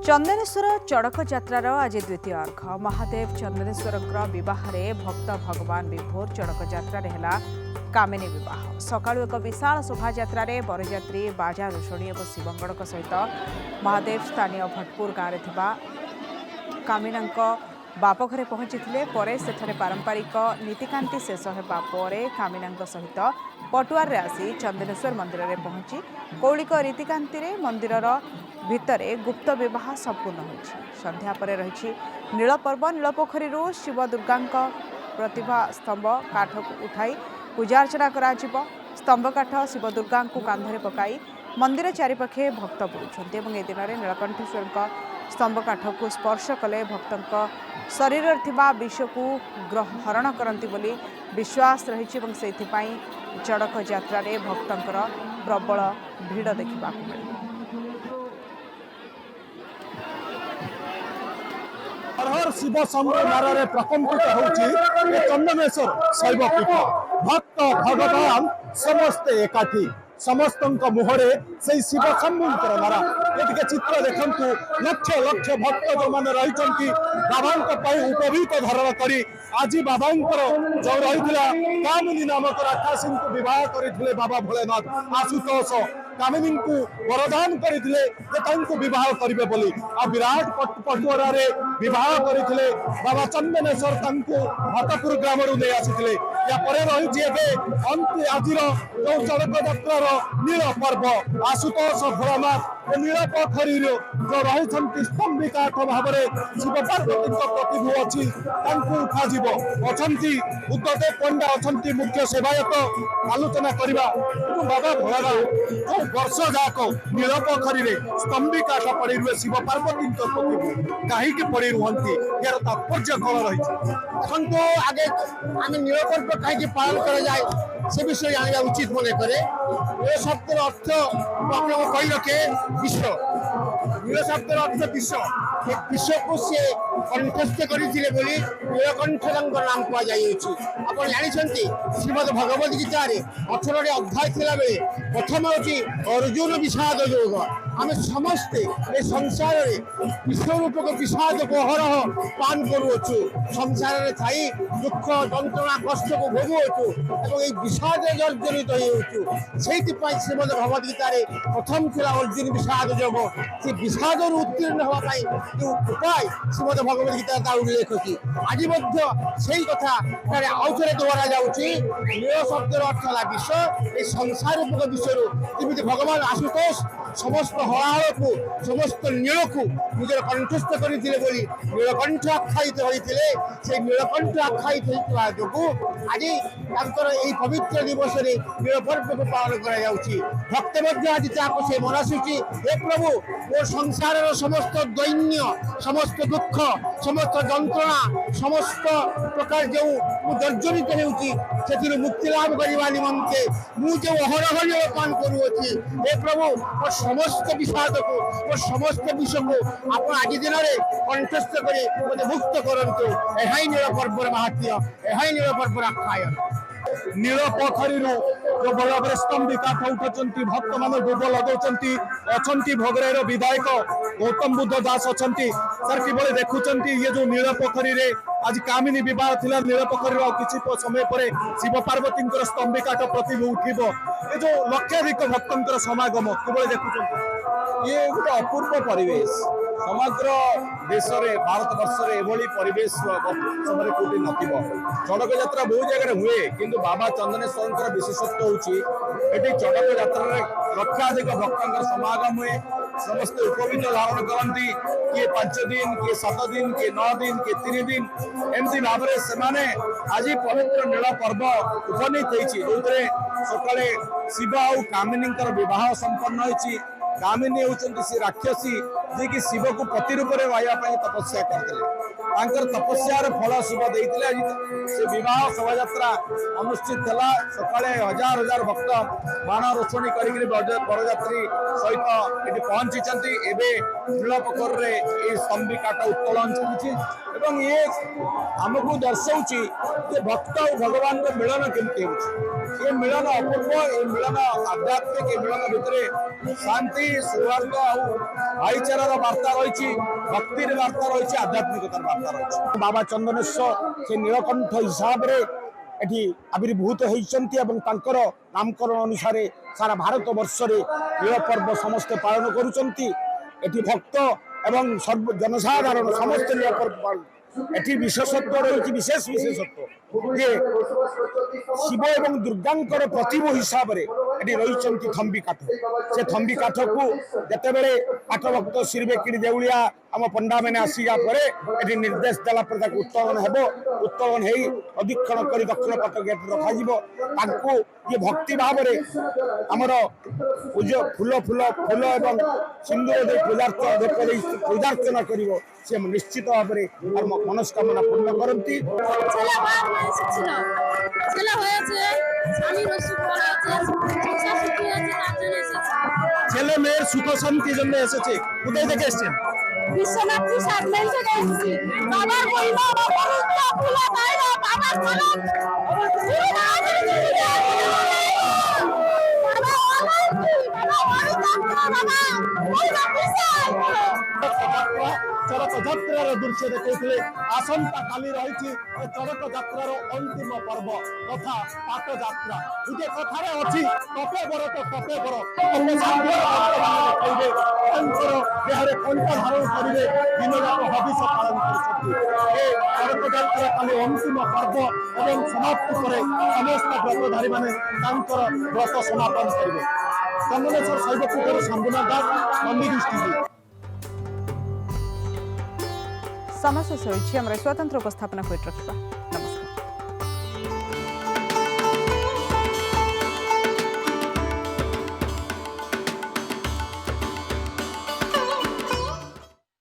चंदनेश्वर चड़क यात्रार आज द्वितीय अर्घ महादेव चंदनेश्वर बे भक्त भगवान विभोर चड़क यात्रा कामिनी बह सका एक विशाल शोभा बरयात्री बाजा रोषणी और शिवंगड़ सहित महादेव स्थानीय भटपुर गाँव में कामिना बापघरे पहुंची पारंपरिक नीतिकांति शेष होगा कामिना सहित पटुआर आसी चंदनेश्वर मंदिर में पहुंची कौलिक रीतिकांति मंदिर भितर गुप्त विवाह संपूर्ण होती संध्या पर रही नीलपर्व नीलपोखरी शिव दुर्गा प्रतिभा स्तंभ काठ को उठाई पूजार्चना करा स्तंभ काठ शिव दुर्गा को कांधरे पकाई मंदिर चारिपाखे भक्त बुलुंट ए दिन में नीलकंठेश्वर स्तंभ काठ को स्पर्श कले भक्तों शरीर विष को हरण करती बोली विश्वास रही चड़क यात्रा भक्तों प्रबल भीड़ देखा मिले। हर हर शिव शंभु नारे प्रकम्पित होउछि चंदनेश्वर शैव पीठ भक्त भगवान समस्ते एकाठी समस्त मुहरे से शिव शंभुंकर नारा ये चित्र देखंतु लक्ष लक्ष भक्त जो मैंने रही बाबा उपवीत धारण करी आज बाबा जो रही कामिनी नामक राक्षसी को बाह करते बाबा भोलेनाथ आशुतोष कामिनी को वरदान करते बह करेंगे बोली आ विराट पटुआर बह करते बाबा चंदनेश्वर भटपुर ग्राम नहीं आसी रही आज जो चड़क यात्रार नील पर्व आशुतोष भोलानाथ नीलपोखरी जो रही स्तंभिकाठ भाव में शिव पार्वती प्रतिभू अच्छी उठाଯିव अच्छा उद्धदेव पंडा अच्छा मुख्य सेवायत आलोचना करवा बाबा भोलानाथ जो वर्ष जाक नीलपोखरी स्तंभिकाठ पड़ी रुए शिव पार्वती प्रतिभू कहीं पड़ी रुहती यार तात्पर्य कौन रही आगे आम नीलपर्व कहीं पालन कर जाए से विषय जानवा उचित मन करे ये शब्द अर्थ कही रखे विश्व नील शब्द अर्थ विश्व विश्व को सी कंठस्थ करते नीलकंठ नाम कहुच्छी आप जानते श्रीमद भगवद गीतार 18 अध्याय थिला बेले प्रथम होची अर्जुन विषाद योग आम समस्ते ये संसार विश्वरूपक विषाद को अहरह पान करुचु संसार में थी दुख जंत्रणा कष्ट को भोगुचु और ये विषाद जर्जरित होचु से श्रीमद भगवद गीतार प्रथम थिला अर्जुन विषाद योग से विषाद उत्तीर्ण होगापाई जो उपाय श्रीमद भगवद गीता उल्लेख की आज से कथा आउ थे दोहरा जाऊँगी नील शब्द अर्थ है विश्व ये संसार रूपक विश्व जमी भगवान आशुतोष समस्त हलाहल को समस्त नील को निजर कंठस्थ करते नीलकंठ आख्यायित होते से नीलकंठ आख्यायित होता जो आज यही पवित्र दिवस में नीलपर्व को पालन भक्त आज से मनासुची हे प्रभु वो संसार समस्त दैन्य समस्त दुख समस्त जंत्रणा समस्त प्रकार जो जर्जरित होती मुक्ति लाभ करने निमंते मुझे अहरह पान करुच्छी हे प्रभु और समस्त विषाद को और समस्त विषय को आप आज दिन में कंठस्थ कर मुक्त करंतु यह नील पर्वर महात्म्य यह नील पर्वर आख्यान नीलपोखरी जो बड़ बड़े स्तंभ काठ उठुंट भक्त मान डुब लगे अच्छा भोगराईर विधायक गौतम बुद्ध दास अच्छा सर कि देखुं ये जो नीलपोखरी आज कामिनी बह थिला नीलपोखरी किसी समय पर शिव पार्वती स्तंभ काठ प्रतिभू उठब ये जो लक्षाधिक भक्तर समागम कि देखुं ये गोटे अपूर्व परिवेश समग्र देश में भारत वर्ष में एभली परिवेश समय कौटी नथिबो चड़क यात्रा बहुत जगह हुए किंतु बाबा चंदनेश्वर विशेषत्व होती चड़क यात्रा लक्षाधिक भक्तों समागम हुए समस्त उपवीत धारण करती किए 5 दिन किए 7 दिन किए 9 दिन किए 3 दिन एमती भाव में आज पवित्र नील पर्व उपनीत होती जो सकाले शिव और कामिनी बह संपन्न होती कामिनी होती सी राक्षसी जी कि शिव को पति रूप में वाइवाई तपस्या करते तपस्यार फल शिव देते आज से बह शोभा अनुष्ठित है सकाले हजार हजार भक्त बाण रोषणी कर बरयात्री सहित ये पहुंची नीलपोखर स्तंभी काठ उत्तोलन चलती ये आमको दर्शाऊँ भक्त और भगवान मिलन केमती हो मिलन अपूर्व ये मिलन आध्यात्मिक मिलन भितर ଶାନ୍ତି ସୌହାର୍ଦ୍ଦ ଆଉ ଭାଇଚାରାର ବାର୍ତ୍ତା ରହିଛି, ଭକ୍ତିର ବାର୍ତ୍ତା ରହିଛି, ଆଧ୍ୟାତ୍ମିକତାର ବାର୍ତ୍ତା ରହିଛି। ବାବା ଚନ୍ଦନେଶ୍ୱର ସେ ନୀଳକଣ୍ଠ ହିସାବରେ ଏଠି ଆବିର୍ଭୂତ ହେଇଛନ୍ତି ଏବଂ ତାଙ୍କର ନାମକରଣ ଅନୁସାରେ ସାରା ଭାରତ ବର୍ଷରେ ନୀଳ ପର୍ବ ସମସ୍ତେ ପାଳନ କରୁଛନ୍ତି। ଏଠି ଭକ୍ତ ଏବଂ ଜନସାଧାରଣ ସମସ୍ତେ ନୀଳ ପର୍ବ ପାଳନ। ଏଠି ବିଶେଷତ୍ୱ ରହିଛି, ବିଶେଷ ବିଶେଷତ୍ୱ ଯେ ଶିବ ଏବଂ ଦୁର୍ଗାଙ୍କର ପ୍ରତିମୂ ହିସାବରେ ଏଠି ରହିଛନ୍ତି ଥମ୍ବି କାଠ। ସେ ଥମ୍ବି କାଠକୁ ଯେତେବେଳେ କାଠ ଭକ୍ତ ଶ୍ରୀବେକିଡ଼ି ଦେଉଳିଆ ଆମ ପଣ୍ଡାମାନେ ଆସିବା ପରେ ଏଠି ନିର୍ଦ୍ଦେଶ ଦେଲା ପରେ ତାକୁ ଉତ୍ତୋଳନ ହେବ। ଉତ୍ତୋଳନ ହେଇ ଅଧୀକ୍ଷଣ କରି ଦକ୍ଷିଣ ପଟ ଗେଟ୍ ରଖାଯିବ। ତାଙ୍କୁ ଇଏ ଭକ୍ତି ଭାବରେ ଆମର ଫୁଲ ଏବଂ ସିନ୍ଦୁର ଦେଇ ପୂଜାର୍ଚ୍ଚନା କରିବ। ସେ ନିଶ୍ଚିତ ଭାବରେ মনস্কামনা পূর্ণ করন্তি। ছেলে মেয়ের সুখ শান্তির জন্য এসেছে। কোথায় থেকে এসেছেন? বিশ্বনাথ সার্ভেন্ট থেকে এসেছি। বাবার মহিমা চড়ক যাত্রার দৃশ্য দেখুলে আসন্তা কালি রয়েছে চড়ক যাত্রার অন্তিম পর্ব তথা পাট যাত্রা। যে কথারে অছি তপে বড় তো তপে বড় দেখবে তাঙ্কর দেহরে কণ্ঠ ধারণ করবে দিনযাক হবিষ পালন করছেন। এই চড়ক যাত্রা কালি অন্তিম পর্ব এবং সমাপ্তি করে সমস্ত ব্রতধারী মানে তাঙ্কর ব্রত সমাপন করবে। চন্দনেশ্বর শৈবপীঠের শম্ভুনাথ দাস, নন্দীগ্রিস টিভি। समस्त से होइछि हमरा स्वतंत्र उपस्थापना को रखिबा।